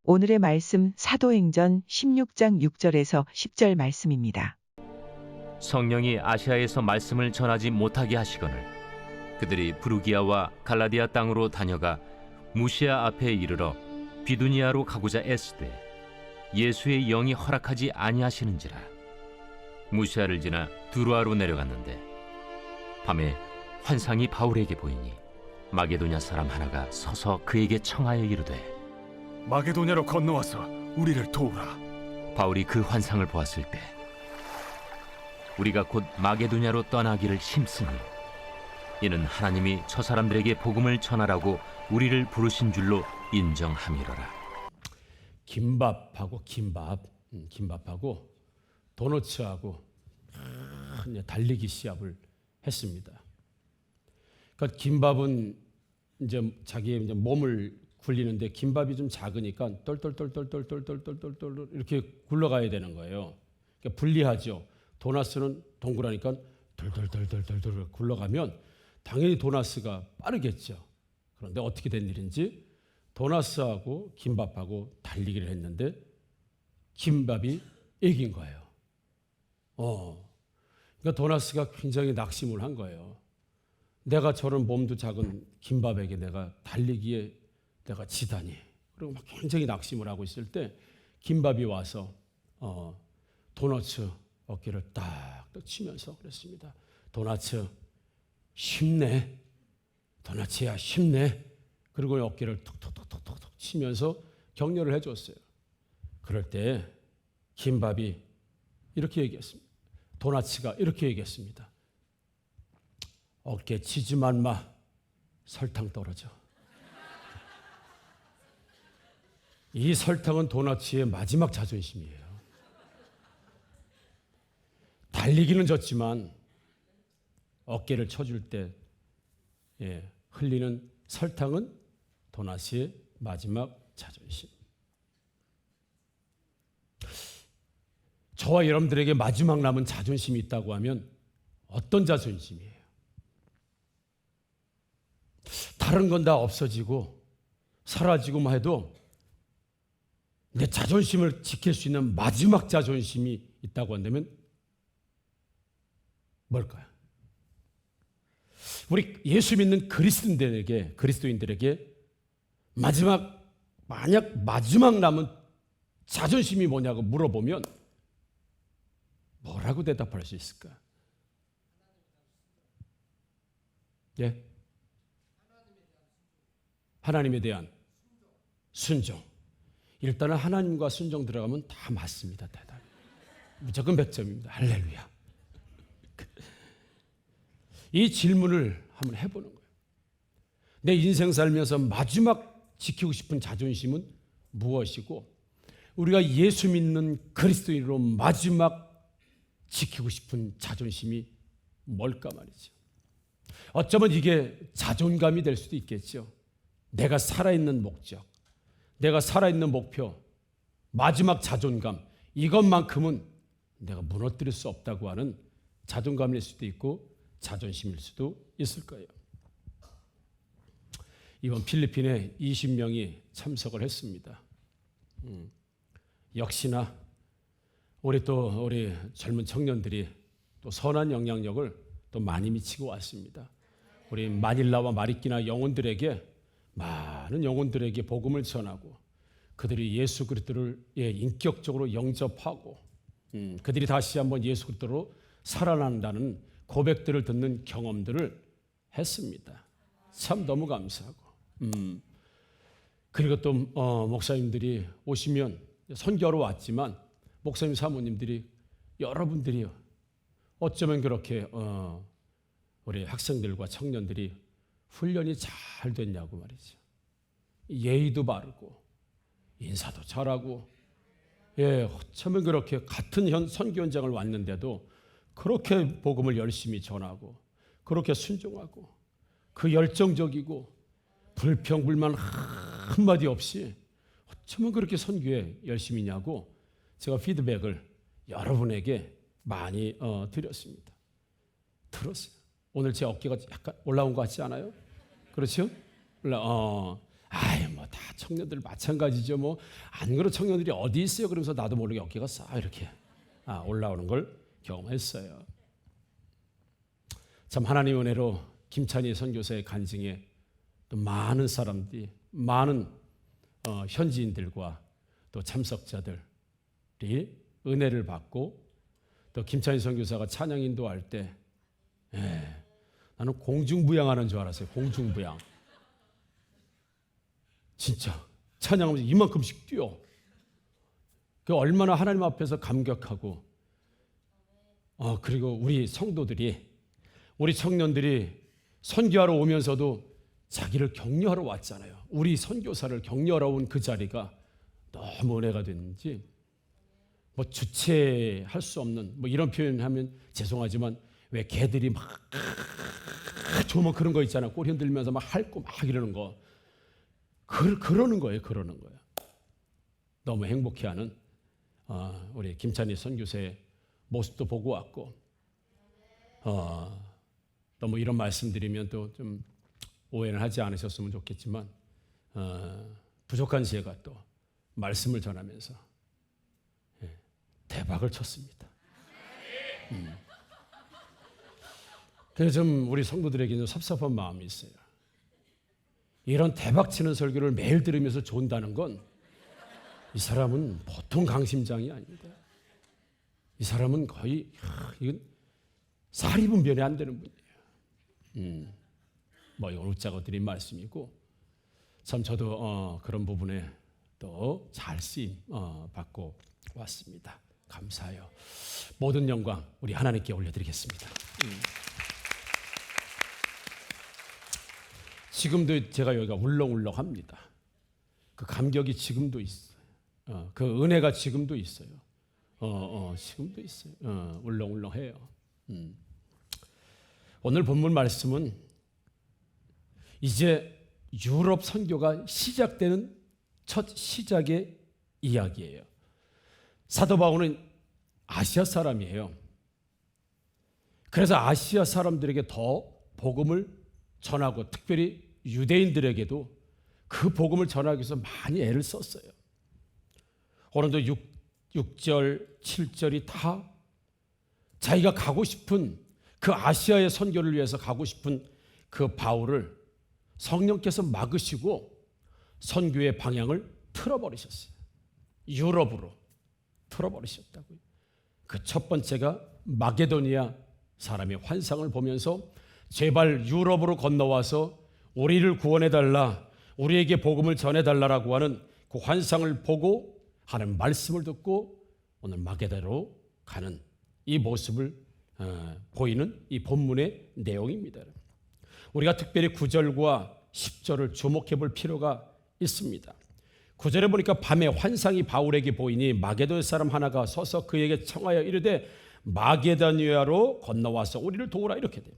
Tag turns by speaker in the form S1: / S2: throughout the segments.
S1: 오늘의 말씀 사도행전 16장 6절에서 10절 말씀입니다.
S2: 성령이 아시아에서 말씀을 전하지 못하게 하시거늘 그들이 부르기아와 갈라디아 땅으로 다녀가 무시아 앞에 이르러 비두니아로 가고자 애쓰되 예수의 영이 허락하지 아니하시는지라. 무시아를 지나 두루아로 내려갔는데 밤에 환상이 바울에게 보이니 마게도냐 사람 하나가 서서 그에게 청하여 이르되
S3: 마게도냐로 건너와서 우리를 도우라.
S2: 바울이 그 환상을 보았을 때 우리가 곧 마게도냐로 떠나기를 힘쓰니 이는 하나님이 저 사람들에게 복음을 전하라고 우리를 부르신 줄로 인정함이로라.
S4: 김밥하고 김밥하고 도너츠하고 달리기 시합을 했습니다. 그러니까 김밥은 이제 자기의 이제 몸을 굴리는데 김밥이 좀 작으니까 똘똘똘똘똘똘똘똘똘 이렇게 굴러가야 되는 거예요. 그러니까 불리하죠. 도나스는 동그라니까 덜덜덜덜덜 굴러가면 당연히 도나스가 빠르겠죠. 그런데 어떻게 된 일인지 도나스하고 김밥하고 달리기를 했는데 김밥이 이긴 거예요. 그러니까 도나스가 굉장히 낙심을 한 거예요. 내가 저런 몸도 작은 김밥에게 내가 달리기에 내가 지다니. 그리고 막 굉장히 낙심을 하고 있을 때 김밥이 와서 도너츠 어깨를 딱딱 치면서 그랬습니다. 도너츠 힘내. 도너츠야 힘내. 그리고 어깨를 톡톡톡톡톡 치면서 격려를 해줬어요. 그럴 때 김밥이 이렇게 얘기했습니다. 도너츠가 이렇게 얘기했습니다. 어깨 치지만 마. 설탕 떨어져. 이 설탕은 도너츠의 마지막 자존심이에요. 달리기는 졌지만 어깨를 쳐줄 때 흘리는 설탕은 도너츠의 마지막 자존심. 저와 여러분들에게 마지막 남은 자존심이 있다고 하면 어떤 자존심이에요? 다른 건 다 없어지고 사라지고만 해도 내 자존심을 지킬 수 있는 마지막 자존심이 있다고 한다면 뭘까요? 우리 예수 믿는 그리스도인들에게 만약 마지막 남은 자존심이 뭐냐고 물어보면 뭐라고 대답할 수 있을까? 예? 하나님에 대한 순종. 일단은 하나님과 순종 들어가면 다 맞습니다. 대답. 무조건 100점입니다. 할렐루야. 이 질문을 한번 해보는 거예요. 내 인생 살면서 마지막 지키고 싶은 자존심은 무엇이고 우리가 예수 믿는 그리스도인으로 마지막 지키고 싶은 자존심이 뭘까 말이죠. 어쩌면 이게 자존감이 될 수도 있겠죠. 내가 살아있는 목적, 내가 살아있는 목표, 마지막 자존감, 이것만큼은 내가 무너뜨릴 수 없다고 하는 자존감일 수도 있고 자존심일 수도 있을 거예요. 이번 필리핀에 20명이 참석을 했습니다. 역시나 우리 젊은 청년들이 또 선한 영향력을 또 많이 미치고 왔습니다. 우리 마닐라와 마리끼나 영혼들에게 많은 영혼들에게 복음을 전하고 그들이 예수 그리스도를 인격적으로 영접하고 그들이 다시 한번 예수 그리스도로 살아난다는 고백들을 듣는 경험들을 했습니다. 참 너무 감사하고 그리고 또 목사님들이 오시면 선교하러 왔지만 목사님 사모님들이 여러분들이요 어쩌면 그렇게 우리 학생들과 청년들이 훈련이 잘 됐냐고 말이죠. 예의도 바르고 인사도 잘하고 어쩌면 그렇게 같은 선교 현장을 왔는데도 그렇게 복음을 열심히 전하고 그렇게 순종하고 그 열정적이고 불평불만 한마디 없이 어쩌면 그렇게 선교에 열심히냐고 제가 피드백을 여러분에게 많이 드렸습니다. 들었어요. 오늘 제 어깨가 약간 올라온 것 같지 않아요? 그렇죠? 뭐 다 청년들 마찬가지죠. 뭐 안 그런 청년들이 어디 있어요? 그러면서 나도 모르게 어깨가 싹 이렇게 올라오는 걸 경험했어요. 참 하나님의 은혜로 김찬희 선교사의 간증에 또 많은 사람들이, 많은 현지인들과 또 참석자들이 은혜를 받고, 또 김찬희 선교사가 찬양 인도할 때 나는 공중부양하는 줄 알았어요. 공중부양. 진짜 찬양하면서 이만큼씩 뛰어. 그 얼마나 하나님 앞에서 감격하고, 그리고 우리 성도들이, 우리 청년들이 선교하러 오면서도 자기를 격려하러 왔잖아요. 우리 선교사를 격려하러 온 그 자리가 너무 은혜가 됐는지, 뭐 주체할 수 없는, 뭐 이런 표현하면 죄송하지만 왜 개들이 막 조금 그런 거 있잖아. 꼬리 흔들면서 막 핥고 막 이러는 거. 그러는 거예요. 그러는 거예요. 너무 행복해하는 우리 김찬희 선교사의 모습도 보고 왔고, 너무 이런 말씀드리면 또 좀 오해는 하지 않으셨으면 좋겠지만, 부족한 제가 또 말씀을 전하면서 대박을 쳤습니다. 그래서 좀 우리 성도들에게는 섭섭한 마음이 있어요. 이런 대박 치는 설교를 매일 들으면서 존다는 건 이 사람은 보통 강심장이 아닙니다. 이 사람은 거의 이건 쌀이 분별이 안 되는 분이에요. 뭐 이건 웃자고 드린 말씀이고, 참 저도 그런 부분에 또 잘 쓰임 받고 왔습니다. 감사해요. 모든 영광 우리 하나님께 올려드리겠습니다. 지금도 제가 여기가 울렁울렁합니다. 그 감격이 지금도 있어요. 그 은혜가 지금도 있어요. 지금도 있어요. 울렁울렁해요. 오늘 본문 말씀은 이제 유럽 선교가 시작되는 첫 시작의 이야기예요. 사도 바울은 아시아 사람이에요. 그래서 아시아 사람들에게 더 복음을 전하고, 특별히 유대인들에게도 그 복음을 전하기 위해서 많이 애를 썼어요. 오늘도 6절, 7절이 다 자기가 가고 싶은 그 아시아의 선교를 위해서 가고 싶은 그 바울을 성령께서 막으시고 선교의 방향을 틀어버리셨어요. 유럽으로 틀어버리셨다고요. 그 첫 번째가 마게도니아 사람의 환상을 보면서 제발 유럽으로 건너와서 우리를 구원해달라, 우리에게 복음을 전해달라라고 하는 그 환상을 보고 하는 말씀을 듣고 오늘 마게도로 가는 이 모습을 보이는 이 본문의 내용입니다. 우리가 특별히 9절과 10절을 주목해 볼 필요가 있습니다. 9절에 보니까 밤에 환상이 바울에게 보이니 마게도의 사람 하나가 서서 그에게 청하여 이르되 마게도니아로 건너와서 우리를 도우라, 이렇게 돼요.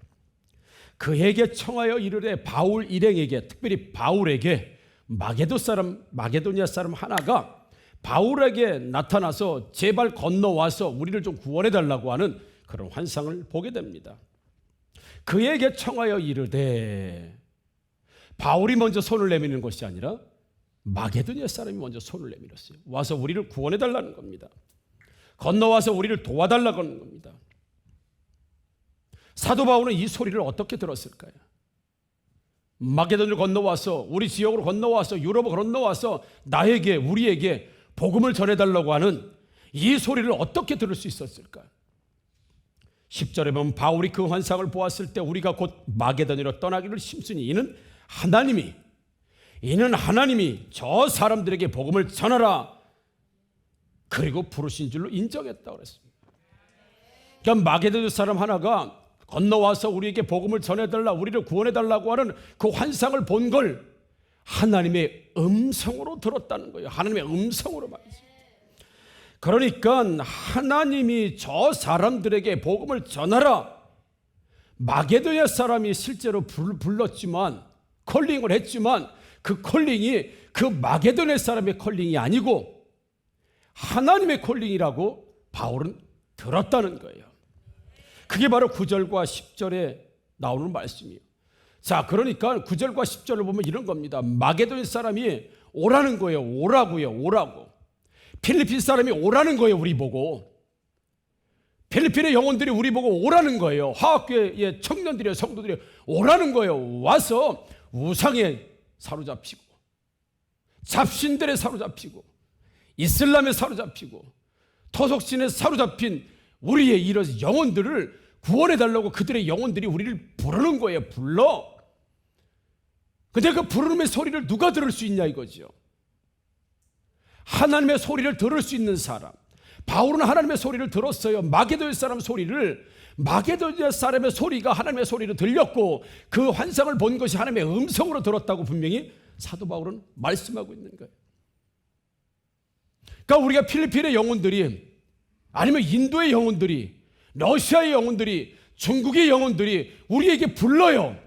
S4: 그에게 청하여 이르되 바울 일행에게, 특별히 바울에게 마게도니아 사람 하나가 바울에게 나타나서 제발 건너와서 우리를 좀 구원해달라고 하는 그런 환상을 보게 됩니다. 그에게 청하여 이르되, 바울이 먼저 손을 내미는 것이 아니라 마게도니아 사람이 먼저 손을 내밀었어요. 와서 우리를 구원해달라는 겁니다. 건너와서 우리를 도와달라고 하는 겁니다. 사도 바울은 이 소리를 어떻게 들었을까요? 마게도니아를 건너와서, 우리 지역으로 건너와서, 유럽으로 건너와서 나에게, 우리에게 복음을 전해달라고 하는 이 소리를 어떻게 들을 수 있었을까요? 10절에 보면 바울이 그 환상을 보았을 때 우리가 곧 마게도니아로 떠나기를 심쓰니 이는 하나님이 저 사람들에게 복음을 전하라 그리고 부르신 줄로 인정했다고 그랬습니다. 그러니까 마게도니아 사람 하나가 건너와서 우리에게 복음을 전해달라, 우리를 구원해달라고 하는 그 환상을 본 걸 하나님의 음성으로 들었다는 거예요. 하나님의 음성으로 말이죠. 그러니까 하나님이 저 사람들에게 복음을 전하라, 마게도니아 사람이 실제로 불렀지만, 콜링을 했지만 그 콜링이 그 마게도니아 사람의 콜링이 아니고 하나님의 콜링이라고 바울은 들었다는 거예요. 그게 바로 9절과 10절에 나오는 말씀이에요. 자, 그러니까 9절과 10절을 보면 이런 겁니다. 마게도니아 사람이 오라는 거예요. 오라고요. 오라고. 필리핀 사람이 오라는 거예요. 우리 보고. 필리핀의 영혼들이 우리 보고 오라는 거예요. 화학교의 청년들이요, 성도들이 오라는 거예요. 와서 우상에 사로잡히고, 잡신들에 사로잡히고, 이슬람에 사로잡히고, 토속신에 사로잡힌 우리의 이런 영혼들을 구원해달라고 그들의 영혼들이 우리를 부르는 거예요. 불러. 근데 그 부르는 소리를 누가 들을 수 있냐 이거죠. 하나님의 소리를 들을 수 있는 사람. 바울은 하나님의 소리를 들었어요. 마게도냐 사람 소리를, 마게도냐 사람의 소리가 하나님의 소리로 들렸고 그 환상을 본 것이 하나님의 음성으로 들었다고 분명히 사도 바울은 말씀하고 있는 거예요. 그러니까 우리가 필리핀의 영혼들이, 아니면 인도의 영혼들이, 러시아의 영혼들이, 중국의 영혼들이 우리에게 불러요.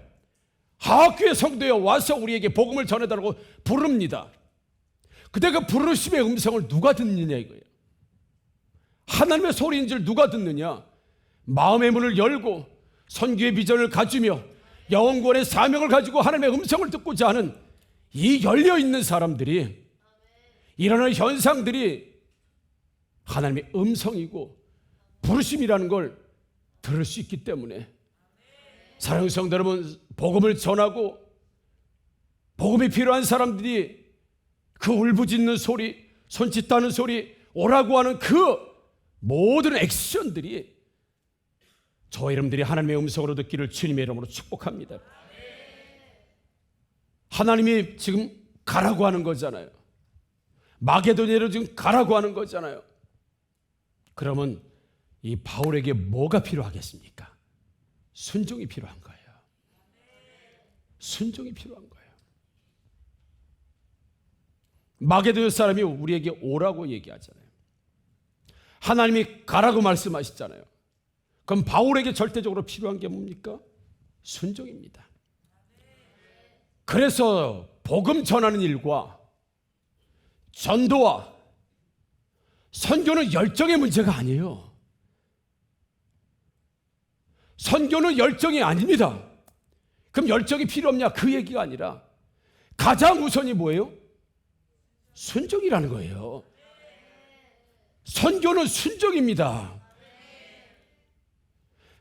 S4: 하학교의 성도에 와서 우리에게 복음을 전해달라고 부릅니다. 근데 그 부르심의 음성을 누가 듣느냐 이거예요. 하나님의 소리인 줄 누가 듣느냐. 마음의 문을 열고 선교의 비전을 가지며 영원권의 사명을 가지고 하나님의 음성을 듣고자 하는 이 열려있는 사람들이, 일어나는 현상들이 하나님의 음성이고 부르심이라는 걸 들을 수 있기 때문에, 사랑하는 성도 여러분, 복음을 전하고 복음이 필요한 사람들이 그 울부짖는 소리, 손짓하는 소리, 오라고 하는 그 모든 액션들이 저와 여러분들이 하나님의 음성으로 듣기를 주님의 이름으로 축복합니다. 하나님이 지금 가라고 하는 거잖아요. 마게도냐로 지금 가라고 하는 거잖아요. 그러면 이 바울에게 뭐가 필요하겠습니까? 순종이 필요한 거예요. 순종이 필요한 거예요. 마게도냐 사람이 우리에게 오라고 얘기하잖아요. 하나님이 가라고 말씀하시잖아요. 그럼 바울에게 절대적으로 필요한 게 뭡니까? 순종입니다. 그래서 복음 전하는 일과 전도와 선교는 열정의 문제가 아니에요. 선교는 열정이 아닙니다. 그럼 열정이 필요 없냐? 그 얘기가 아니라 가장 우선이 뭐예요? 순종이라는 거예요. 선교는 순종입니다.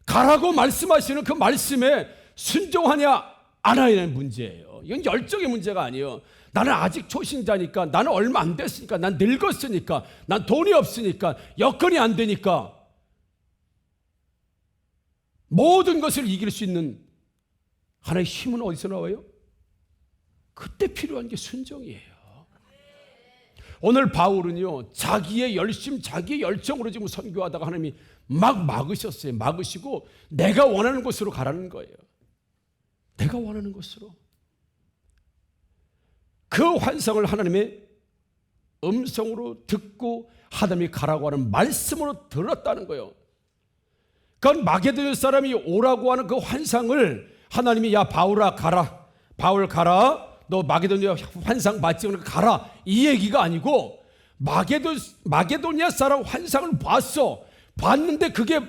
S4: 가라고 말씀하시는 그 말씀에 순종하냐 안 하냐는 문제예요. 이건 열정의 문제가 아니에요. 나는 아직 초신자니까, 나는 얼마 안 됐으니까, 난 늙었으니까, 난 돈이 없으니까, 여건이 안 되니까, 모든 것을 이길 수 있는 하나의 힘은 어디서 나와요? 그때 필요한 게 순종이에요. 오늘 바울은요, 자기의 열심, 자기의 열정으로 지금 선교하다가 하나님이 막 막으셨어요. 막으시고 내가 원하는 곳으로 가라는 거예요. 내가 원하는 곳으로. 그 환상을 하나님의 음성으로 듣고 하나님이 가라고 하는 말씀으로 들었다는 거예요. 그건 마게도냐 사람이 오라고 하는 그 환상을 하나님이 야 바울아 가라, 바울 가라, 너 마게도냐 환상 맞지? 그러니까 가라, 이 얘기가 아니고 마게도냐 사람 환상을 봤는데 그게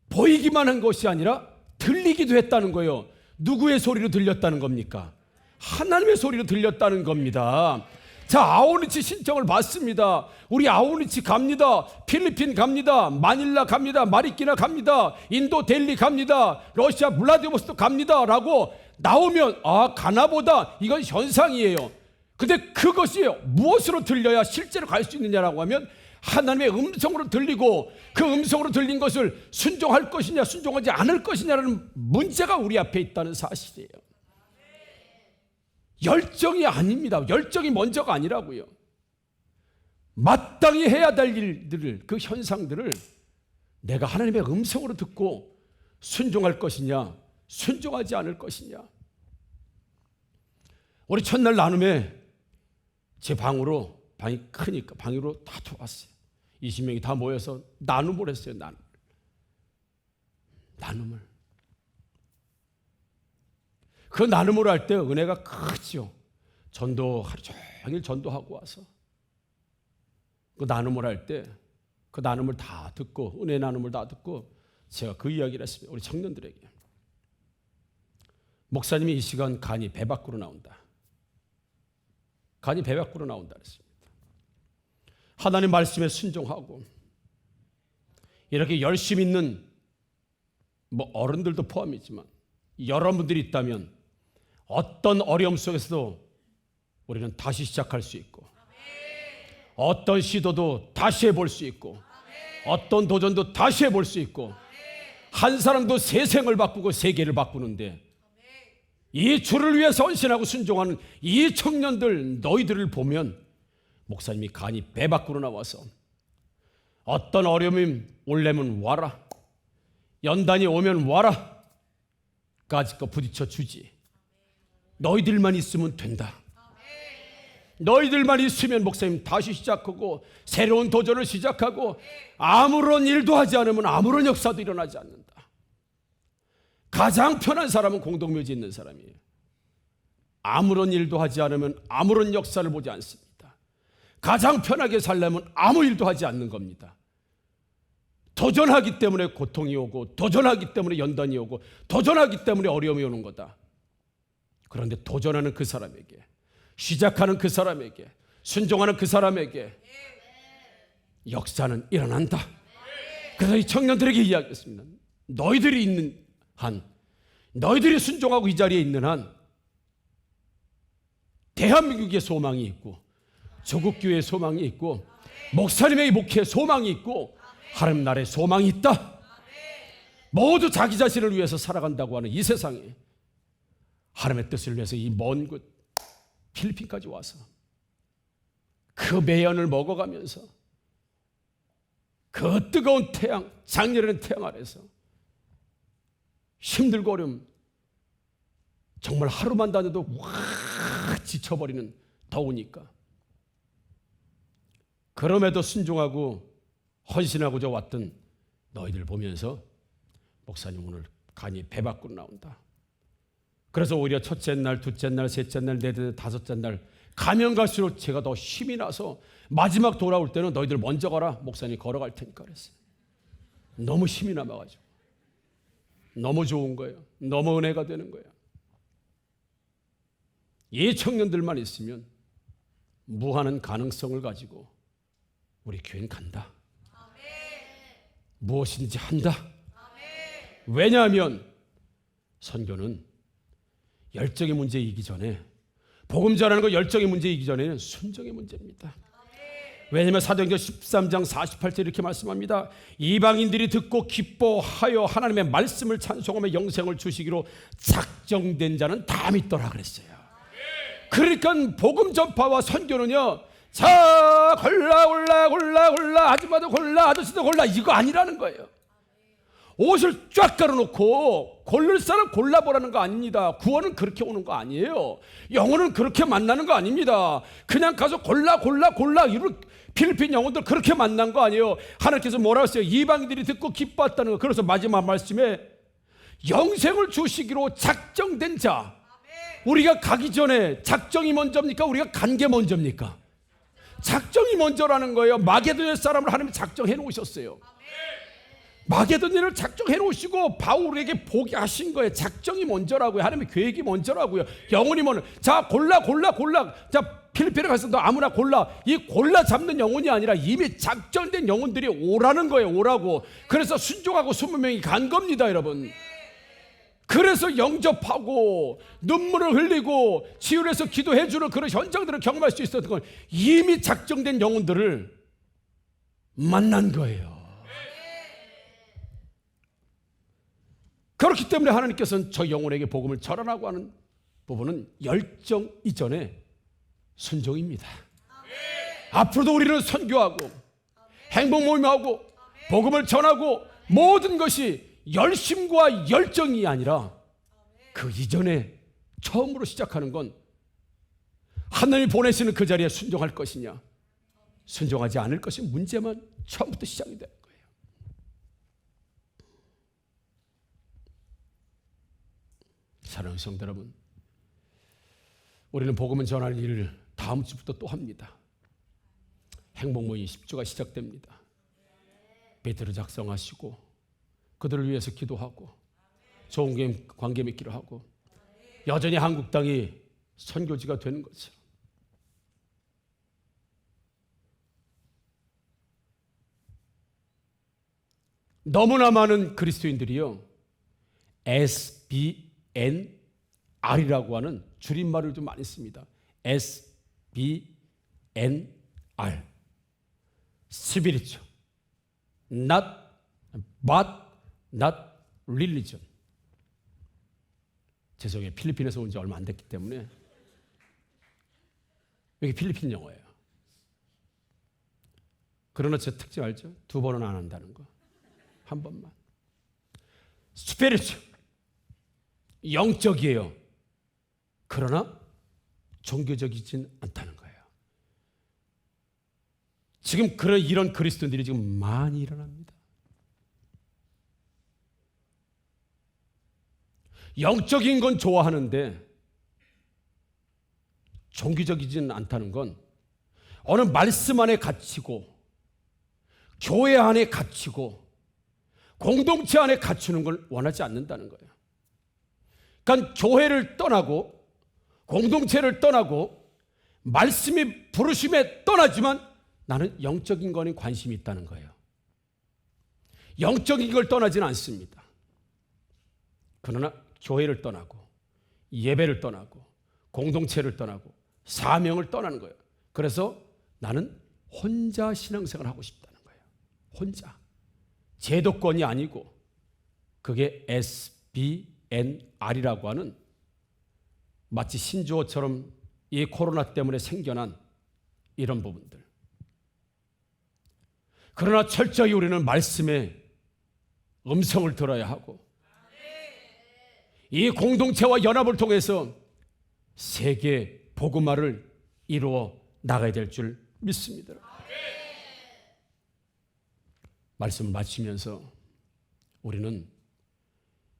S4: 보이기만 한 것이 아니라 들리기도 했다는 거예요. 누구의 소리로 들렸다는 겁니까? 하나님의 소리로 들렸다는 겁니다. 자, 아우니치 신청을 받습니다. 우리 아우니치 갑니다. 필리핀 갑니다. 마닐라 갑니다. 마리끼나 갑니다. 인도 델리 갑니다. 러시아 블라디보스토크 갑니다. 라고 나오면 아, 가나보다. 이건 현상이에요. 근데 그것이 무엇으로 들려야 실제로 갈 수 있느냐라고 하면 하나님의 음성으로 들리고 그 음성으로 들린 것을 순종할 것이냐 순종하지 않을 것이냐라는 문제가 우리 앞에 있다는 사실이에요. 열정이 아닙니다. 열정이 먼저가 아니라고요. 마땅히 해야 될 일들을, 그 현상들을 내가 하나님의 음성으로 듣고 순종할 것이냐 순종하지 않을 것이냐. 우리 첫날 나눔에 제 방으로, 방이 크니까 방으로 다 들어왔어요. 20명이 다 모여서 나눔을 했어요. 나눔을. 그 나눔을 할 때 은혜가 크죠. 전도 하루 종일 전도하고 와서 그 나눔을 할 때 그 나눔을 다 듣고, 은혜 나눔을 다 듣고 제가 그 이야기를 했습니다. 우리 청년들에게. 목사님이 이 시간 간이 배 밖으로 나온다. 간이 배 밖으로 나온다 그랬습니다. 하나님 말씀에 순종하고 이렇게 열심히 있는 어른들도 포함이지만 여러분들이 있다면 어떤 어려움 속에서도 우리는 다시 시작할 수 있고 어떤 시도도 다시 해볼 수 있고 어떤 도전도 다시 해볼 수 있고 한 사람도 새 생을 바꾸고 세계를 바꾸는데 이 주를 위해서 헌신하고 순종하는 이 청년들 너희들을 보면 목사님이 간이 배 밖으로 나와서 어떤 어려움이 올려면 와라, 연단이 오면 와라 까짓 거 부딪혀 주지. 너희들만 있으면 된다. 너희들만 있으면 목사님 다시 시작하고 새로운 도전을 시작하고 아무런 일도 하지 않으면 아무런 역사도 일어나지 않는다. 가장 편한 사람은 공동묘지 있는 사람이에요. 아무런 일도 하지 않으면 아무런 역사를 보지 않습니다. 가장 편하게 살려면 아무 일도 하지 않는 겁니다. 도전하기 때문에 고통이 오고 도전하기 때문에 연단이 오고 도전하기 때문에 어려움이 오는 거다. 그런데 도전하는 그 사람에게, 시작하는 그 사람에게, 순종하는 그 사람에게 역사는 일어난다. 그래서 이 청년들에게 이야기했습니다. 너희들이 있는 한, 너희들이 순종하고 이 자리에 있는 한 대한민국의 소망이 있고 조국교회의 소망이 있고 목사님의 목회의 소망이 있고 하나님 나라의 소망이 있다. 모두 자기 자신을 위해서 살아간다고 하는 이 세상에 하나님의 뜻을 위해서 이 먼 곳 필리핀까지 와서 그 매연을 먹어가면서 그 뜨거운 태양, 장렬한 태양 아래서 힘들고 어려움, 정말 하루만 다녀도 확 지쳐버리는 더우니까 그럼에도 순종하고 헌신하고자 왔던 너희들 보면서 목사님 오늘 간이 배 밖으로 나온다. 그래서 오히려 첫째 날, 둘째 날, 셋째 날, 넷째 날, 다섯째 날 가면 갈수록 제가 더 힘이 나서 마지막 돌아올 때는 너희들 먼저 가라. 목사님 걸어갈 테니까 그랬어요. 너무 힘이 남아가지고 너무 좋은 거예요. 너무 은혜가 되는 거예요. 이 청년들만 있으면 무한한 가능성을 가지고 우리 교회는 간다. 무엇인지 한다. 왜냐하면 선교는 열정의 문제이기 전에, 복음 전하는 거 열정의 문제이기 전에는 순종의 문제입니다. 왜냐하면 사도행전 13장 48절 이렇게 말씀합니다. 이방인들이 듣고 기뻐하여 하나님의 말씀을 찬송하며 영생을 주시기로 작정된 자는 다 믿더라 그랬어요. 그러니까 복음 전파와 선교는요, 자 골라 아줌마도 골라 아저씨도 골라 이거 아니라는 거예요. 옷을 쫙 깔아놓고 고를 사람 골라보라는 거 아닙니다. 구원은 그렇게 오는 거 아니에요. 영혼은 그렇게 만나는 거 아닙니다. 그냥 가서 골라 이런 필리핀 영혼들 그렇게 만난 거 아니에요. 하나님께서 뭐라고 했어요? 이방인들이 듣고 기뻐했다는 거. 그래서 마지막 말씀에 영생을 주시기로 작정된 자. 우리가 가기 전에 작정이 먼저입니까? 우리가 간 게 먼저입니까? 작정이 먼저라는 거예요. 마게도냐 사람을 하나님이 작정해 놓으셨어요. 마게도냐를 작정해 놓으시고 바울에게 보게 하신 거예요. 작정이 먼저라고요. 하나님의 계획이 먼저라고요. 영혼이 먼저. 자 골라. 자 필리핀에 가서 너 아무나 골라. 이 골라 잡는 영혼이 아니라 이미 작정된 영혼들이 오라는 거예요. 오라고. 그래서 순종하고 20명이 간 겁니다, 여러분. 그래서 영접하고 눈물을 흘리고 치유해서 기도해주는 그런 현장들을 경험할 수 있었던 건 이미 작정된 영혼들을 만난 거예요. 그렇기 때문에 하나님께서는 저 영혼에게 복음을 전하라고 하는 부분은 열정 이전에 순종입니다. 앞으로도 우리는 선교하고 행복 모임하고 복음을 전하고 모든 것이 열심과 열정이 아니라 그 이전에 처음으로 시작하는 건 하나님이 보내시는 그 자리에 순종할 것이냐 순종하지 않을 것이 문제만 처음부터 시작이 되는 거예요. 사랑하는 성도 여러분, 우리는 복음을 전하는 일을 다음 주부터 또 합니다. 행복 모임 10주가 시작됩니다. 베드로 작성하시고 그들을 위해서 기도하고 좋은 관계 맺기를 하고 여전히 한국 땅이 선교지가 되는 거죠. 너무나 많은 그리스도인들이요, SBNR이라고 하는 줄임말을 좀 많이 씁니다. SBNR, Spiritual, not, but, not religion. 죄송해요. 필리핀에서 온 지 얼마 안 됐기 때문에 이게 필리핀 영어예요. 그러나 제 특징 알죠? 2번은 안 한다는 거. 한 번만. 스피리추, 영적이에요. 그러나 종교적이진 않다는 거예요. 지금 이런 그리스도인들이 지금 많이 일어납니다. 영적인 건 좋아하는데 종교적이지는 않다는 건 어느 말씀 안에 갇히고 교회 안에 갇히고 공동체 안에 갖추는 걸 원하지 않는다는 거예요. 그러니까 교회를 떠나고 공동체를 떠나고 말씀이 부르심에 떠나지만 나는 영적인 거에 관심이 있다는 거예요. 영적인 걸 떠나지는 않습니다. 그러나 교회를 떠나고 예배를 떠나고 공동체를 떠나고 사명을 떠나는 거예요. 그래서 나는 혼자 신앙생활을 하고 싶다는 거예요. 혼자. 제도권이 아니고 그게 SBNR이라고 하는 마치 신조어처럼 이 코로나 때문에 생겨난 이런 부분들. 그러나 철저히 우리는 말씀의 음성을 들어야 하고 이 공동체와 연합을 통해서 세계 복음화를 이루어 나가야 될 줄 믿습니다. 말씀을 마치면서 우리는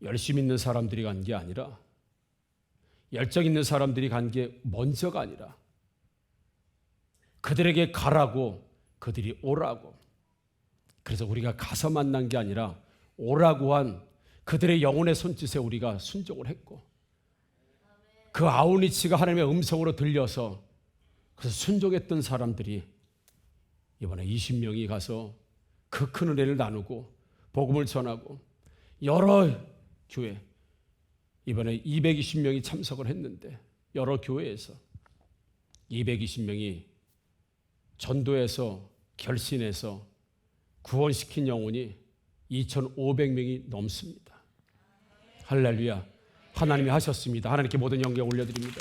S4: 열심히 있는 사람들이 간 게 아니라 열정 있는 사람들이 간 게 먼저가 아니라 그들에게 가라고 그들이 오라고, 그래서 우리가 가서 만난 게 아니라 오라고 한 그들의 영혼의 손짓에 우리가 순종을 했고 그 아우니치가 하나님의 음성으로 들려서 그래서 순종했던 사람들이 이번에 20명이 가서 그 큰 은혜를 나누고 복음을 전하고 여러 교회, 이번에 220명이 참석을 했는데 여러 교회에서 220명이 전도해서 결신해서 구원시킨 영혼이 2,500명이 넘습니다. 할렐루야. 하나님이 하셨습니다. 하나님께 모든 영광 올려드립니다.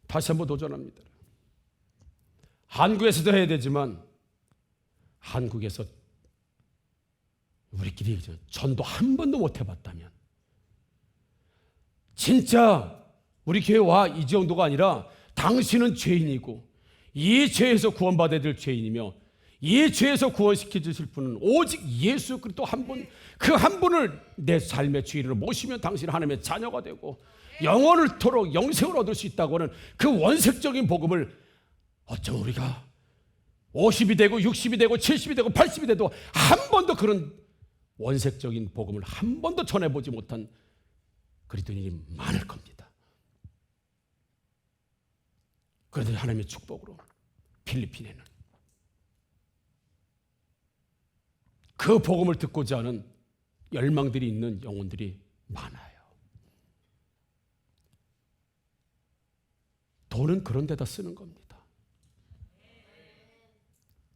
S4: 다시 한번 도전합니다. 한국에서도 해야 되지만 한국에서 우리끼리 전도 한 번도 못 해봤다면 진짜 우리 교회 와 이 정도가 아니라 당신은 죄인이고 이 죄에서 구원받아야 될 죄인이며 이 죄에서 구원시켜 주실 분은 오직 예수 그리스도 한 분, 그 한 분을 내 삶의 주인으로 모시면 당신은 하나님의 자녀가 되고 영원을 토록 영생을 얻을 수 있다고 하는 그 원색적인 복음을 어쩜 우리가 50이 되고 60이 되고 70이 되고 80이 돼도 한 번도 그런 원색적인 복음을 한 번도 전해보지 못한 그리스도인이 많을 겁니다. 그런데 하나님의 축복으로 필리핀에는 그 복음을 듣고자 하는 열망들이 있는 영혼들이 많아요. 돈은 그런 데다 쓰는 겁니다.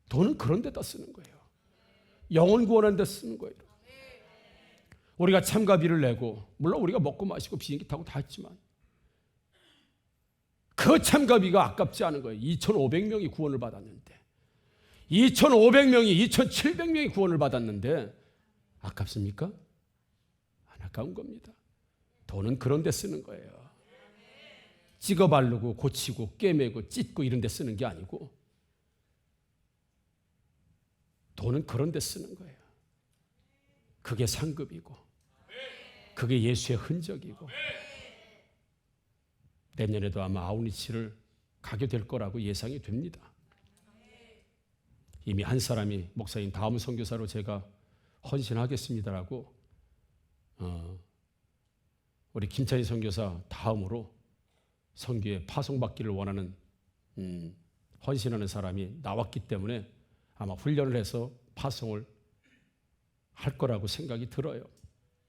S4: 돈은 그런 데다 쓰는 거예요. 영혼 구원하는 데 쓰는 거예요. 우리가 참가비를 내고 물론 우리가 먹고 마시고 비행기 타고 다 했지만 그 참가비가 아깝지 않은 거예요. 2,500명이 구원을 받았는데 2,500명이 2,700명이 구원을 받았는데 아깝습니까? 안 아까운 겁니다. 돈은 그런 데 쓰는 거예요. 찍어 바르고 고치고 꿰매고 찢고 이런 데 쓰는 게 아니고 돈은 그런 데 쓰는 거예요. 그게 상급이고 그게 예수의 흔적이고 내년에도 아마 아우니치를 가게 될 거라고 예상이 됩니다. 이미 한 사람이 목사님 다음 선교사로 제가 헌신하겠습니다라고 우리 김찬희 선교사 다음으로 선교에 파송받기를 원하는 헌신하는 사람이 나왔기 때문에 아마 훈련을 해서 파송을 할 거라고 생각이 들어요.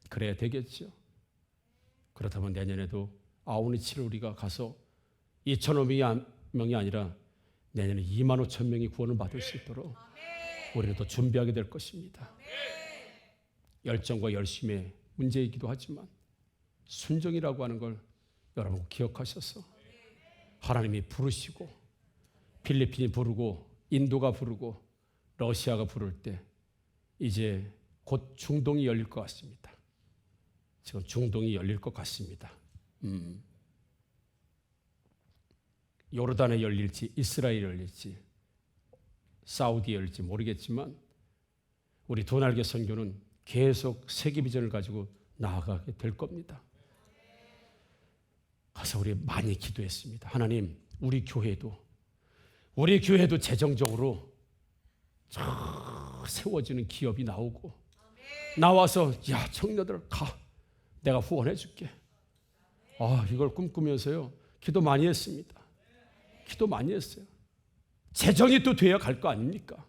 S4: 그래야 되겠죠. 그렇다면 내년에도 아우니치를 우리가 가서 2,500명이 아니라 내년에 25,000명이 구원을 받을 수 있도록 우리는 또 준비하게 될 것입니다. 열정과 열심의 문제이기도 하지만 순종이라고 하는 걸 여러분 기억하셔서 하나님이 부르시고 필리핀이 부르고 인도가 부르고 러시아가 부를 때 이제 곧 중동이 열릴 것 같습니다. 지금 중동이 열릴 것 같습니다. 요르단에 열릴지 이스라엘에 열릴지 사우디에 열릴지 모르겠지만 우리 두 날개 선교는 계속 세계 비전을 가지고 나아가게 될 겁니다. 가서 우리 많이 기도했습니다. 하나님, 우리 교회도 재정적으로 세워지는 기업이 나오고 나와서 야 청년들 가, 내가 후원해 줄게. 이걸 꿈꾸면서요 기도 많이 했습니다. 기도 많이 했어요. 재정이 또 돼야 갈 거 아닙니까?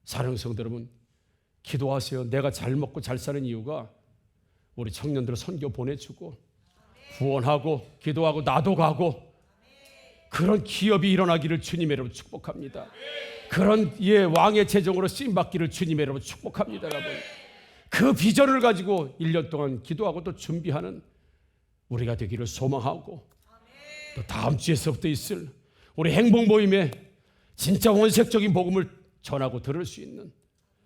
S4: 사랑하는 성도 여러분, 기도하세요. 내가 잘 먹고 잘 사는 이유가 우리 청년들 선교 보내주고 후원하고 기도하고 나도 가고 그런 기업이 일어나기를 주님의 이름으로 축복합니다. 그런 왕의 재정으로 쓰임받기를 주님의 이름으로 축복합니다. 여러분, 그 비전을 가지고 1년 동안 기도하고 또 준비하는 우리가 되기를 소망하고 또 다음 주에서부터 있을 우리 행복 모임에 진짜 원색적인 복음을 전하고 들을 수 있는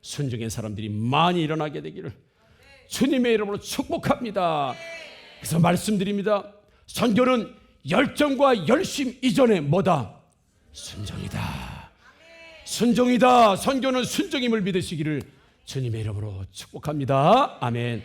S4: 순종의 사람들이 많이 일어나게 되기를 주님의 이름으로 축복합니다. 그래서 말씀드립니다. 선교는 열정과 열심 이전에 뭐다? 순종이다. 순종이다. 선교는 순종임을 믿으시기를 주님의 이름으로 축복합니다. 아멘.